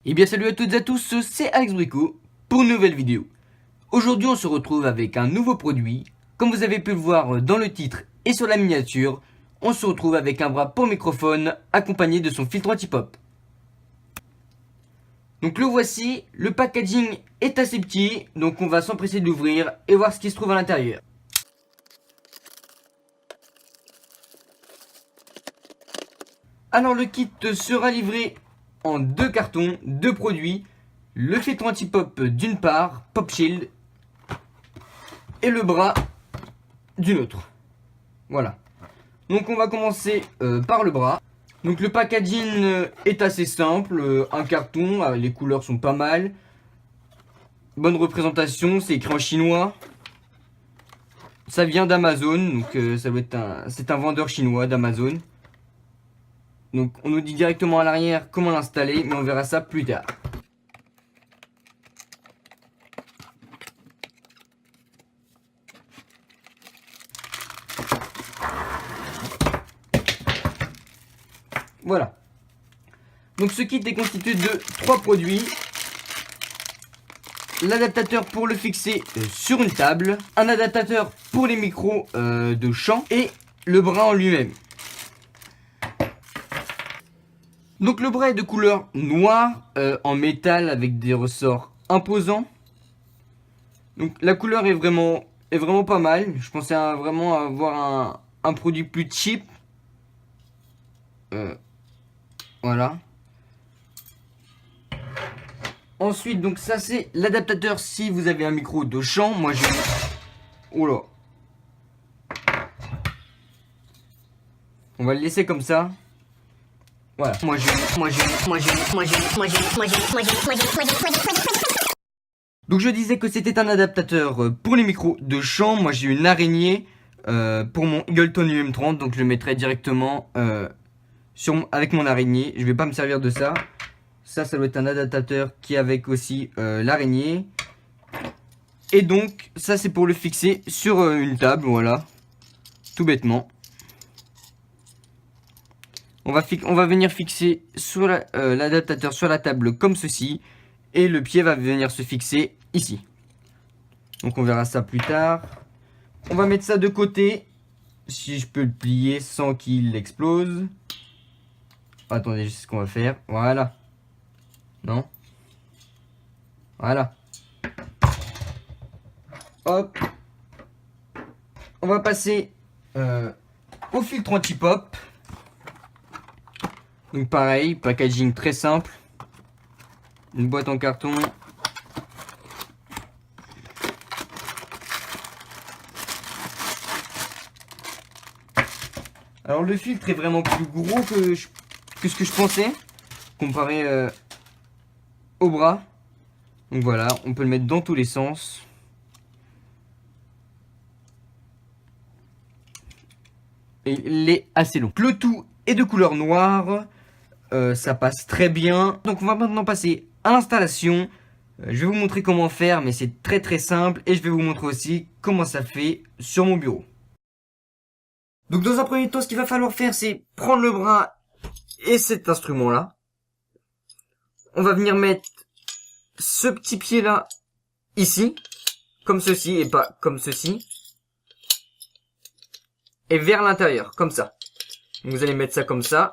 Et bien salut à toutes et à tous, c'est Alex Bricot pour une nouvelle vidéo. Aujourd'hui on se retrouve avec un nouveau produit. Comme vous avez pu le voir dans le titre et sur la miniature, on se retrouve avec un bras pour microphone accompagné de son filtre anti-pop. Donc le voici, le packaging est assez petit, donc on va s'empresser de l'ouvrir et voir ce qui se trouve à l'intérieur. Alors le kit sera livré en deux cartons, deux produits, le filtre anti-pop d'une part, Pop Shield, et le bras d'une autre. Voilà. Donc on va commencer par le bras. Donc le packaging est assez simple, un carton, les couleurs sont pas mal. Bonne représentation, c'est écrit en chinois. Ça vient d'Amazon, donc ça doit être c'est un vendeur chinois d'Amazon. Donc on nous dit directement à l'arrière comment l'installer, mais on verra ça plus tard. Voilà. Donc ce kit est constitué de 3 produits. L'adaptateur pour le fixer sur une table, un adaptateur pour les micros de chant et le bras en lui-même. Donc le bras est de couleur noire en métal avec des ressorts imposants. Donc la couleur est vraiment pas mal. Je pensais vraiment avoir un produit plus cheap. Voilà. Ensuite, donc ça c'est l'adaptateur si vous avez un micro de chant. Moi j'ai... Oh là. On va le laisser comme ça. Voilà. Donc je disais que c'était un adaptateur pour les micros de chant. Moi j'ai une araignée pour mon Eagleton UM30. Donc je le mettrai directement avec mon araignée. Je vais pas me servir de ça. Ça doit être un adaptateur qui est avec aussi l'araignée. Et donc ça c'est pour le fixer sur une table. Voilà. Tout bêtement. On va venir fixer sur l'adaptateur sur la table comme ceci. Et le pied va venir se fixer ici. Donc on verra ça plus tard. On va mettre ça de côté. Si je peux le plier sans qu'il explose. Attendez, je sais ce qu'on va faire. Voilà. Non. Voilà. Hop. On va passer au filtre anti-pop. Donc pareil, packaging très simple. Une boîte en carton. Alors le filtre est vraiment plus gros que ce que je pensais, comparé au bras. Donc voilà, on peut le mettre dans tous les sens. Et il est assez long. Le tout est de couleur noire. Ça passe très bien. Donc on va maintenant passer à l'installation. Je vais vous montrer comment faire, mais c'est très simple. Et je vais vous montrer aussi comment ça fait sur mon bureau. Donc dans un premier temps, ce qu'il va falloir faire, c'est prendre le bras et cet instrument-là. On va venir mettre ce petit pied-là ici, comme ceci et pas comme ceci. Et vers l'intérieur, comme ça. Donc vous allez mettre ça comme ça.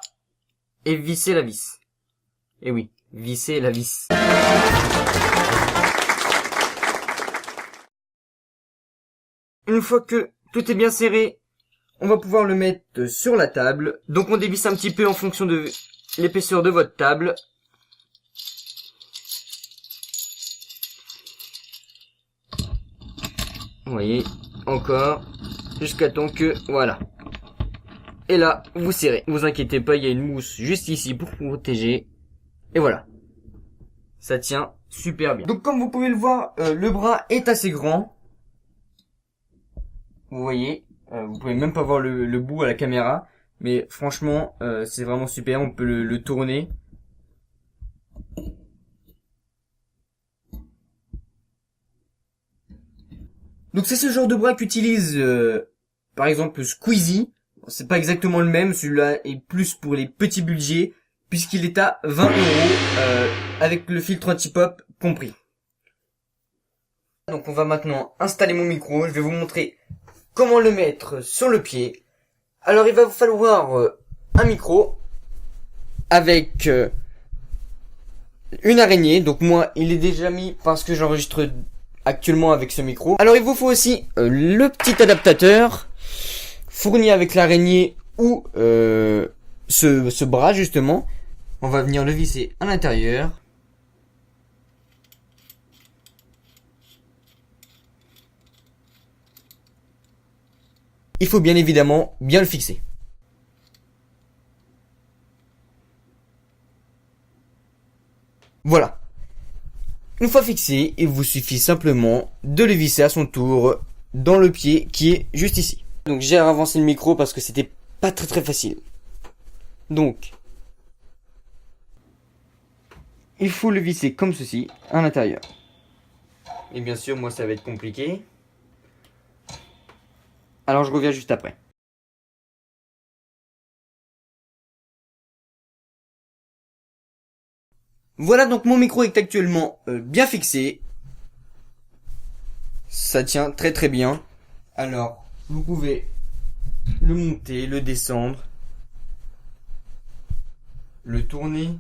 Et visser la vis. Et oui, visser la vis. Une fois que tout est bien serré, on va pouvoir le mettre sur la table. Donc on dévisse un petit peu en fonction de l'épaisseur de votre table. Vous voyez, encore, jusqu'à temps que, voilà. Et là, vous serrez. Ne vous inquiétez pas, il y a une mousse juste ici pour protéger. Et voilà. Ça tient super bien. Donc comme vous pouvez le voir, le bras est assez grand. Vous voyez, vous pouvez même pas voir le bout à la caméra. Mais franchement, c'est vraiment super, on peut le tourner. Donc c'est ce genre de bras qu'utilise par exemple Squeezie. C'est pas exactement le même, celui-là est plus pour les petits budgets, puisqu'il est à 20 € avec le filtre anti-pop compris. Donc on va maintenant installer mon micro. Je vais vous montrer comment le mettre sur le pied. Alors il va vous falloir un micro avec une araignée. Donc moi il est déjà mis parce que j'enregistre actuellement avec ce micro. Alors il vous faut aussi le petit adaptateur fourni avec l'araignée ou ce bras justement. On va venir le visser à l'intérieur. Il faut bien évidemment bien le fixer. Voilà. Une fois fixé, il vous suffit simplement de le visser à son tour dans le pied qui est juste ici. Donc j'ai avancé le micro parce que c'était pas très facile. Donc, il faut le visser comme ceci à l'intérieur. Et bien sûr, moi ça va être compliqué. Alors je reviens juste après. Voilà, donc mon micro est actuellement bien fixé. Ça tient très bien. Alors, vous pouvez le monter, le descendre, le tourner.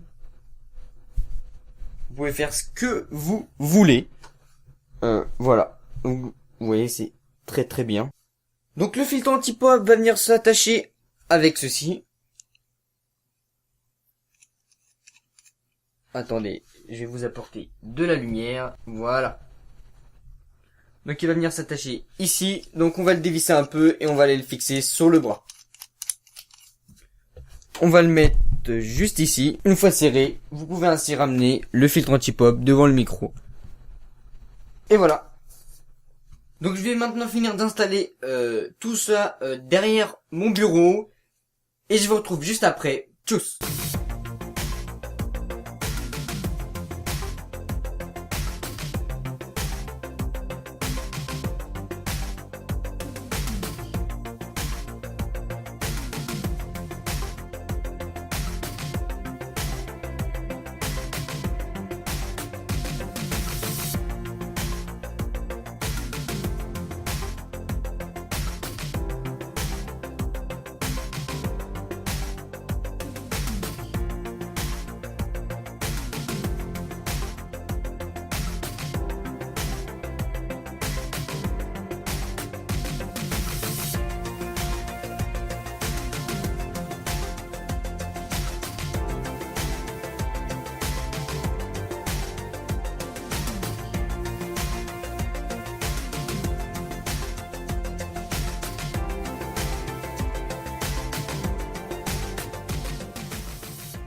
Vous pouvez faire ce que vous voulez. Voilà. Donc, vous voyez, c'est très bien. Donc le filtre anti-pop va venir s'attacher avec ceci. Attendez, je vais vous apporter de la lumière. Voilà. Donc il va venir s'attacher ici. Donc on va le dévisser un peu et on va aller le fixer sur le bras. On va le mettre juste ici. Une fois serré, vous pouvez ainsi ramener le filtre anti-pop devant le micro. Et voilà. Donc je vais maintenant finir d'installer tout ça derrière mon bureau. Et je vous retrouve juste après. Tchuss.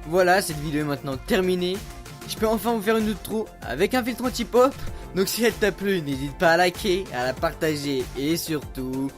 Voilà, cette vidéo est maintenant terminée. Je peux enfin vous faire une outro avec un filtre anti-pop. Donc si elle t'a plu, n'hésite pas à liker, à la partager et surtout,